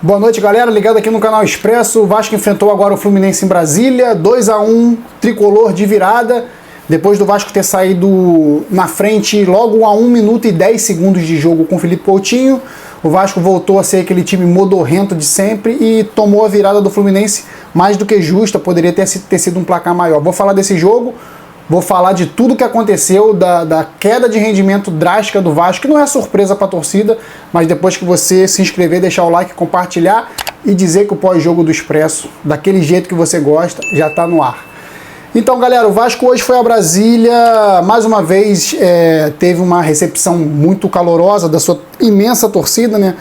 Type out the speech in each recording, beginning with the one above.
Boa noite, galera, ligado aqui no canal Expresso. O Vasco enfrentou agora o Fluminense em Brasília, 2-1, tricolor de virada, depois do Vasco ter saído na frente logo a 1 minuto e 10 segundos de jogo com o Felipe Coutinho. O Vasco voltou a ser aquele time modorrento de sempre e tomou a virada do Fluminense mais do que justa, poderia ter sido um placar maior. Vou falar desse jogo, vou falar de tudo que aconteceu, da queda de rendimento drástica do Vasco, que não é surpresa para a torcida, mas depois que você se inscrever, deixar o like, compartilhar e dizer que o pós-jogo do Expresso, daquele jeito que você gosta, já está no ar. Então, galera, o Vasco hoje foi a Brasília, mais uma vez teve uma recepção muito calorosa da sua imensa torcida, né?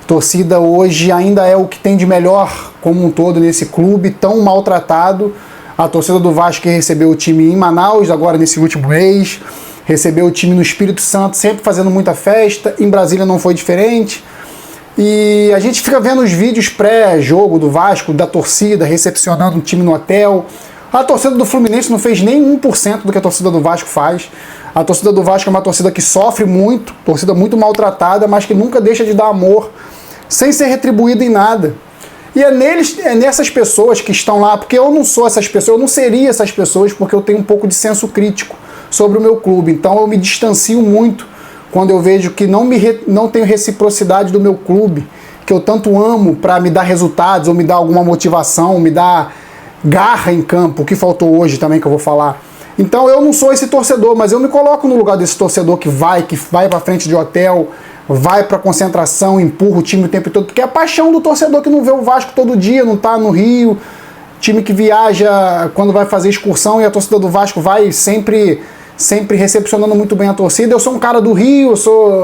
A torcida hoje ainda é o que tem de melhor como um todo nesse clube, tão maltratado. A torcida do Vasco que recebeu o time em Manaus, agora nesse último mês, recebeu o time no Espírito Santo, sempre fazendo muita festa, em Brasília não foi diferente. E a gente fica vendo os vídeos pré-jogo do Vasco, da torcida, recepcionando o time no hotel. A torcida do Fluminense não fez nem 1% do que a torcida do Vasco faz. A torcida do Vasco é uma torcida que sofre muito, torcida muito maltratada, mas que nunca deixa de dar amor, sem ser retribuída em nada. E é nessas pessoas que estão lá, porque eu não sou essas pessoas, eu não seria essas pessoas, porque eu tenho um pouco de senso crítico sobre o meu clube. Então eu me distancio muito quando eu vejo que não tenho reciprocidade do meu clube, que eu tanto amo para me dar resultados, ou me dar alguma motivação, me dar garra em campo, o que faltou hoje também que eu vou falar. Então eu não sou esse torcedor, mas eu me coloco no lugar desse torcedor que vai para frente de hotel, vai para concentração, empurra o time o tempo todo, porque é a paixão do torcedor que não vê o Vasco todo dia, não tá no Rio, time que viaja quando vai fazer excursão, e a torcida do Vasco vai sempre recepcionando muito bem a torcida. Eu sou um cara do Rio,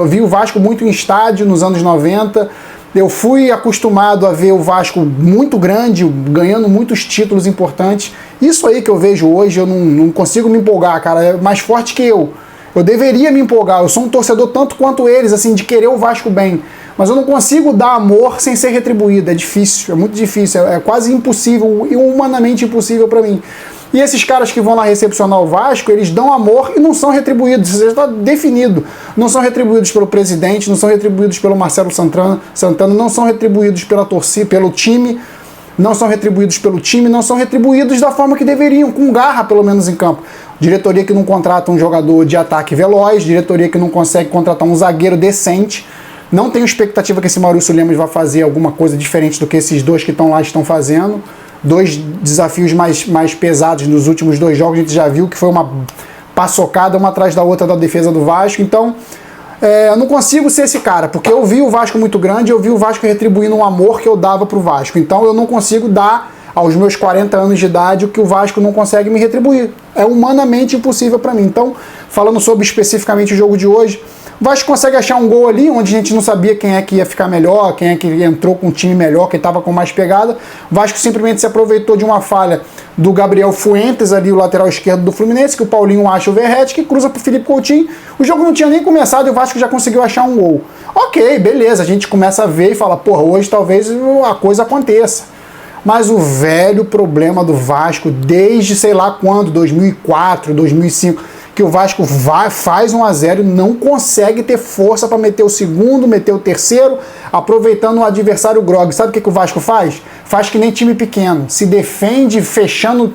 vi o Vasco muito em estádio nos anos 90, eu fui acostumado a ver o Vasco muito grande, ganhando muitos títulos importantes. Isso aí que eu vejo hoje, eu não consigo me empolgar, cara, é mais forte que eu. Eu deveria me empolgar, eu sou um torcedor tanto quanto eles, assim, de querer o Vasco bem. Mas eu não consigo dar amor sem ser retribuído, é difícil, é muito difícil, é quase impossível, e humanamente impossível para mim. E esses caras que vão lá recepcionar o Vasco, eles dão amor e não são retribuídos, isso já está definido. Não são retribuídos pelo presidente, não são retribuídos pelo Marcelo Santana, não são retribuídos pela torcida, pelo time, não são retribuídos pelo time, não são retribuídos da forma que deveriam, com garra pelo menos em campo. Diretoria que não contrata um jogador de ataque veloz, diretoria que não consegue contratar um zagueiro decente. Não tenho expectativa que esse Maurício Lemos vá fazer alguma coisa diferente do que esses dois que estão lá estão fazendo. Dois desafios mais pesados nos últimos 2 jogos, a gente já viu que foi uma paçocada uma atrás da outra da defesa do Vasco. Então, eu não consigo ser esse cara, porque eu vi o Vasco muito grande, eu vi o Vasco retribuindo um amor que eu dava pro Vasco. Então eu não consigo dar aos meus 40 anos de idade o que o Vasco não consegue me retribuir. É humanamente impossível para mim. Então, falando sobre especificamente o jogo de hoje, o Vasco consegue achar um gol ali, onde a gente não sabia quem é que ia ficar melhor, quem é que entrou com um time melhor, quem estava com mais pegada. O Vasco simplesmente se aproveitou de uma falha do Gabriel Fuentes, ali o lateral esquerdo do Fluminense, que o Paulinho acha o Verratti, que cruza para o Felipe Coutinho. O jogo não tinha nem começado e o Vasco já conseguiu achar um gol. Ok, beleza, a gente começa a ver e fala, porra, hoje talvez a coisa aconteça. Mas o velho problema do Vasco, desde sei lá quando, 2004, 2005, que o Vasco faz 1-0 e não consegue ter força para meter o segundo, meter o terceiro, aproveitando o adversário grog. Sabe o que o Vasco faz? Faz que nem time pequeno, se defende, fechando,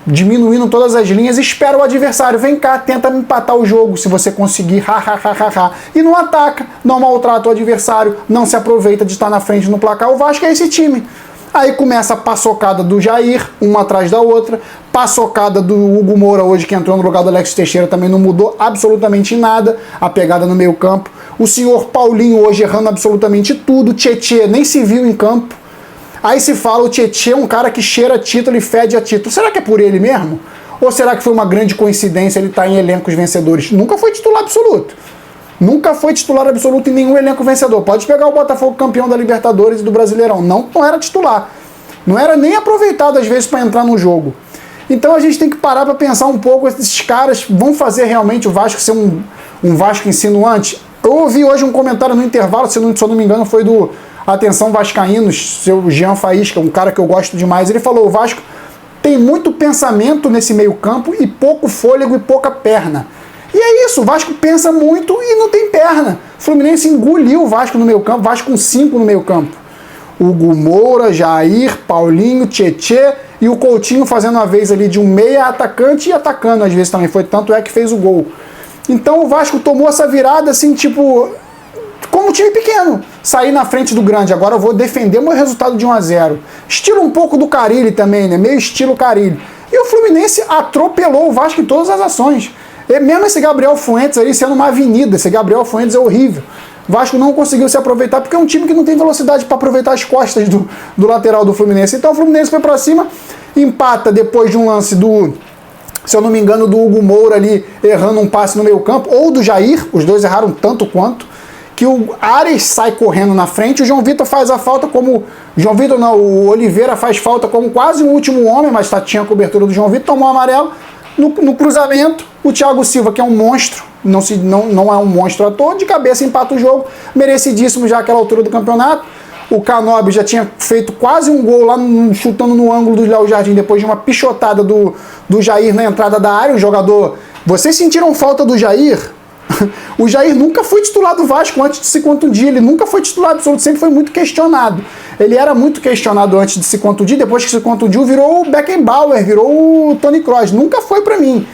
diminuindo todas as linhas, espera o adversário, vem cá, tenta empatar o jogo, se você conseguir, e não ataca, não maltrata o adversário, não se aproveita de estar na frente no placar. O Vasco é esse time. Aí começa a paçocada do Jair, uma atrás da outra, paçocada do Hugo Moura hoje, que entrou no lugar do Alex Teixeira, também não mudou absolutamente nada a pegada no meio campo. O senhor Paulinho hoje errando absolutamente tudo, Tietê nem se viu em campo. Aí se fala, o Tietê é um cara que cheira título e fede a título. Será que é por ele mesmo? Ou será que foi uma grande coincidência ele estar em elencos vencedores? Nunca foi titular absoluto. Nunca foi titular absoluto em nenhum elenco vencedor. Pode pegar o Botafogo campeão da Libertadores e do Brasileirão. Não era titular. Não era nem aproveitado às vezes para entrar no jogo. Então a gente tem que parar para pensar um pouco, esses caras vão fazer realmente o Vasco ser um Vasco insinuante? Eu ouvi hoje um comentário no intervalo, se eu não me engano, foi do Atenção Vascaínos, seu Jean Faísca, um cara que eu gosto demais. Ele falou, o Vasco tem muito pensamento nesse meio campo e pouco fôlego e pouca perna. E é isso, o Vasco pensa muito e não tem perna. O Fluminense engoliu o Vasco no meio campo, Vasco com 5 no meio campo. Hugo Moura, Jair, Paulinho, Tietê e o Coutinho fazendo a vez ali de um meia atacante e atacando às vezes também, foi tanto é que fez o gol. Então o Vasco tomou essa virada assim, tipo, como um time pequeno, sair na frente do grande, agora eu vou defender o meu resultado de 1-0. Estilo um pouco do Carille também, né? Meio estilo Carille. E o Fluminense atropelou o Vasco em todas as ações. E mesmo esse Gabriel Fuentes aí sendo uma avenida, esse Gabriel Fuentes é horrível. O Vasco não conseguiu se aproveitar porque é um time que não tem velocidade para aproveitar as costas do lateral do Fluminense. Então o Fluminense foi para cima, empata depois de um lance do, se eu não me engano, do Hugo Moura ali errando um passe no meio campo, ou do Jair, os dois erraram tanto quanto, que o Ares sai correndo na frente, o João Vitor faz a falta como... João Vitor não, o Oliveira faz falta como quase um último homem, mas tinha a cobertura do João Vitor, tomou um amarelo. No cruzamento, o Thiago Silva, que é um monstro, não é um monstro à toa, de cabeça empata o jogo, merecidíssimo já àquela altura do campeonato. O Canóbio já tinha feito quase um gol lá, chutando no ângulo do Léo Jardim, depois de uma pichotada do Jair na entrada da área. O jogador... Vocês sentiram falta do Jair? O Jair nunca foi titular do Vasco antes de se contundir, ele nunca foi titular absoluto, sempre foi muito questionado. Ele era muito questionado antes de se contundir, depois que se contundiu virou o Beckenbauer, virou o Toni Kroos, nunca foi pra mim.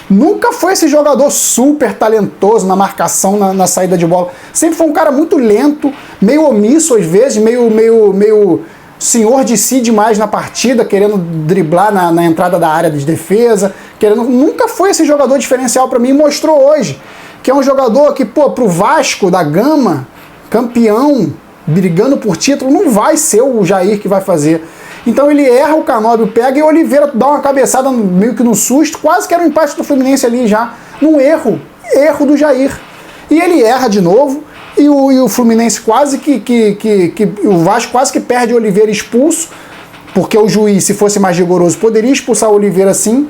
Nunca foi esse jogador super talentoso na marcação, na saída de bola. Sempre foi um cara muito lento, meio omisso às vezes, meio senhor de si demais na partida, querendo driblar na entrada da área de defesa. Nunca foi esse jogador diferencial pra mim e mostrou hoje. Que é um jogador que, pô, pro Vasco da Gama, campeão, brigando por título, não vai ser o Jair que vai fazer. Então ele erra, o Canóbio pega e o Oliveira dá uma cabeçada meio que no susto, quase que era um empate do Fluminense ali já, num erro do Jair. E ele erra de novo, e o Fluminense quase o Vasco quase que perde o Oliveira expulso, porque o juiz, se fosse mais rigoroso, poderia expulsar o Oliveira sim.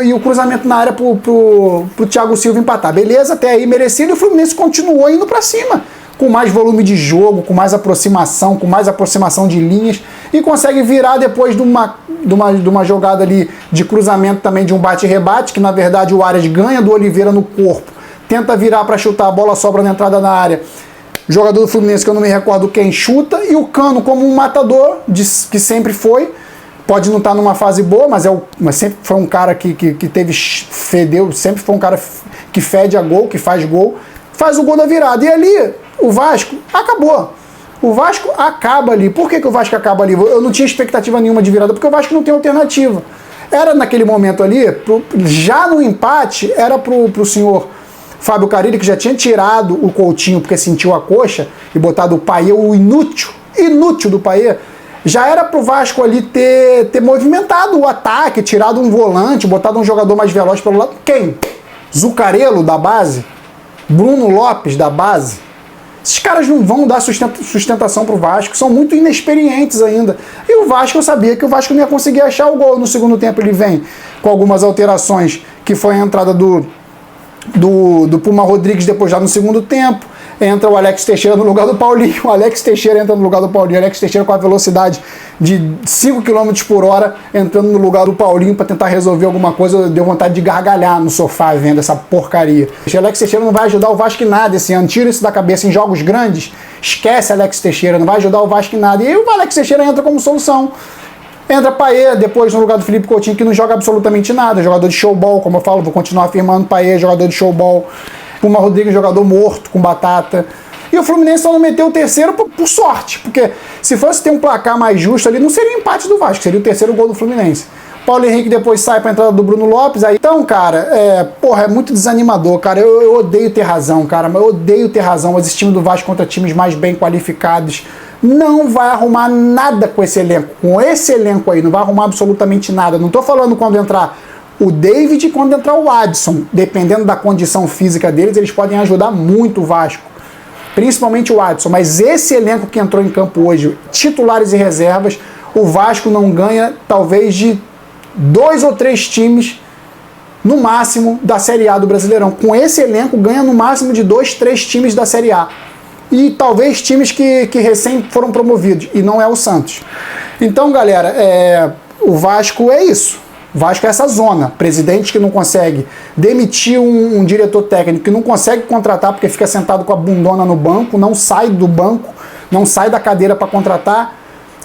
E o cruzamento na área pro Thiago Silva empatar. Beleza, até aí merecido, e o Fluminense continuou indo para cima, com mais volume de jogo, com mais aproximação de linhas, e consegue virar depois de uma jogada ali de cruzamento também, de um bate-rebate, que na verdade o Ares ganha do Oliveira no corpo, tenta virar para chutar, a bola sobra na entrada da área. Jogador do Fluminense, que eu não me recordo quem, chuta, e o Cano, como um matador, que sempre foi, pode não estar numa fase boa, mas sempre foi um cara que fedeu, sempre foi um cara que fede a gol, que faz gol, faz o gol da virada. E ali, o Vasco acabou. O Vasco acaba ali. Por que o Vasco acaba ali? Eu não tinha expectativa nenhuma de virada, porque o Vasco não tem alternativa. Era naquele momento ali, já no empate, era pro senhor Fábio Carille, que já tinha tirado o Coutinho porque sentiu a coxa, e botado o Payet, o inútil do Payet. Já era pro Vasco ali ter movimentado o ataque, tirado um volante, botado um jogador mais veloz pelo lado. Quem? Zucarello, da base? Bruno Lopes, da base? Esses caras não vão dar sustentação pro Vasco, são muito inexperientes ainda. E o Vasco, eu sabia que o Vasco não ia conseguir achar o gol. No segundo tempo ele vem com algumas alterações, que foi a entrada do Puma Rodrigues depois já no segundo tempo. Entra o Alex Teixeira no lugar do Paulinho. O Alex Teixeira entra no lugar do Paulinho. O Alex Teixeira com a velocidade de 5 km por hora entrando no lugar do Paulinho para tentar resolver alguma coisa. Deu vontade de gargalhar no sofá vendo essa porcaria. O Alex Teixeira não vai ajudar o Vasco em nada esse ano. Tira isso da cabeça em jogos grandes. Esquece Alex Teixeira, não vai ajudar o Vasco em nada. E aí o Alex Teixeira entra como solução. Entra Payet depois no lugar do Felipe Coutinho, que não joga absolutamente nada. Jogador de showball, como eu falo, vou continuar afirmando. Payet, jogador de showball. Puma Rodrigues, jogador morto, com batata. E o Fluminense só não meteu o terceiro por sorte, porque se fosse ter um placar mais justo ali, não seria o empate do Vasco, seria o terceiro gol do Fluminense. Paulo Henrique depois sai para a entrada do Bruno Lopes. Aí, então, cara, é muito desanimador, cara. Eu odeio ter razão, cara, mas eu odeio ter razão. Mas esse time do Vasco contra times mais bem qualificados não vai arrumar nada com esse elenco. Com esse elenco aí, não vai arrumar absolutamente nada. Não tô falando quando entrar o David e quando entrar o Adson. Dependendo da condição física deles, eles podem ajudar muito o Vasco. Principalmente o Adson. Mas esse elenco que entrou em campo hoje, titulares e reservas, o Vasco não ganha talvez de 2 ou 3 times no máximo da Série A do Brasileirão. Com esse elenco ganha no máximo de 2, 3 times da Série A. E talvez times que recém foram promovidos. E não é o Santos. Então, galera, o Vasco é isso. O Vasco é essa zona. Presidente que não consegue demitir um diretor técnico, que não consegue contratar porque fica sentado com a bundona no banco, não sai do banco, não sai da cadeira para contratar,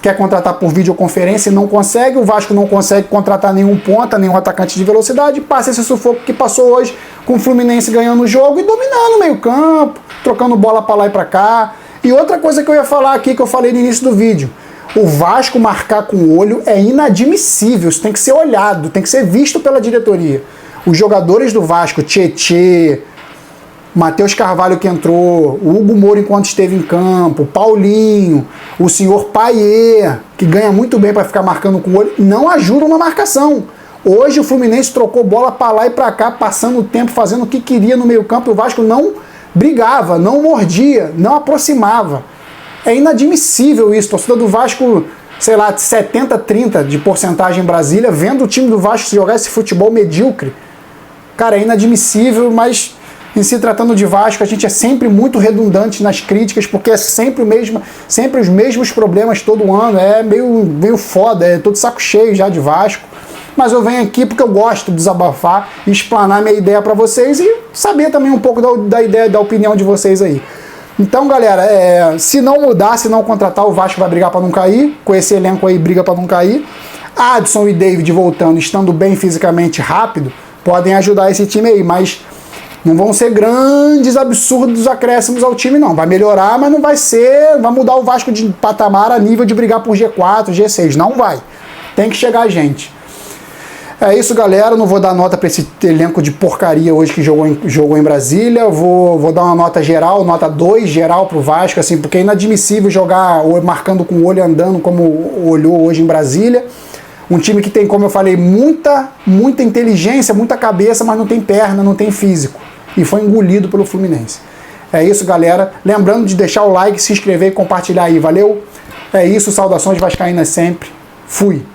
quer contratar por videoconferência e não consegue, o Vasco não consegue contratar nenhum ponta, nenhum atacante de velocidade, passa esse sufoco que passou hoje com o Fluminense ganhando o jogo e dominando o meio campo, trocando bola para lá e para cá. E outra coisa que eu ia falar aqui, que eu falei no início do vídeo, o Vasco marcar com o olho é inadmissível, isso tem que ser olhado, tem que ser visto pela diretoria. Os jogadores do Vasco, Tietê, Matheus Carvalho que entrou, o Hugo Moura enquanto esteve em campo, Paulinho, o senhor Paier, que ganha muito bem para ficar marcando com o olho, não ajudam na marcação. Hoje o Fluminense trocou bola para lá e para cá, passando o tempo, fazendo o que queria no meio campo, e o Vasco não brigava, não mordia, não aproximava. É inadmissível isso. A torcida do Vasco, sei lá, 70-30 de porcentagem em Brasília, vendo o time do Vasco jogar esse futebol medíocre. Cara, é inadmissível, mas em se tratando de Vasco, a gente é sempre muito redundante nas críticas, porque é sempre os mesmos problemas todo ano. É meio foda, é todo saco cheio já de Vasco. Mas eu venho aqui porque eu gosto de desabafar e explanar minha ideia para vocês e saber também um pouco da ideia, da opinião de vocês aí. Então, galera, se não mudar, se não contratar, o Vasco vai brigar para não cair. Com esse elenco aí, briga para não cair. Adson e David voltando, estando bem fisicamente rápido, podem ajudar esse time aí, mas não vão ser grandes, absurdos acréscimos ao time, não. Vai melhorar, mas não vai mudar o Vasco de patamar a nível de brigar por G4, G6. Não vai. Tem que chegar a gente. É isso, galera. Não vou dar nota para esse elenco de porcaria hoje que jogou em Brasília. Vou dar uma nota geral, nota 2 geral pro Vasco, assim, porque é inadmissível jogar marcando com o olho andando como olhou hoje em Brasília. Um time que tem, como eu falei, muita inteligência, muita cabeça, mas não tem perna, não tem físico. E foi engolido pelo Fluminense. É isso, galera. Lembrando de deixar o like, se inscrever e compartilhar aí. Valeu? É isso. Saudações vascaínas sempre. Fui.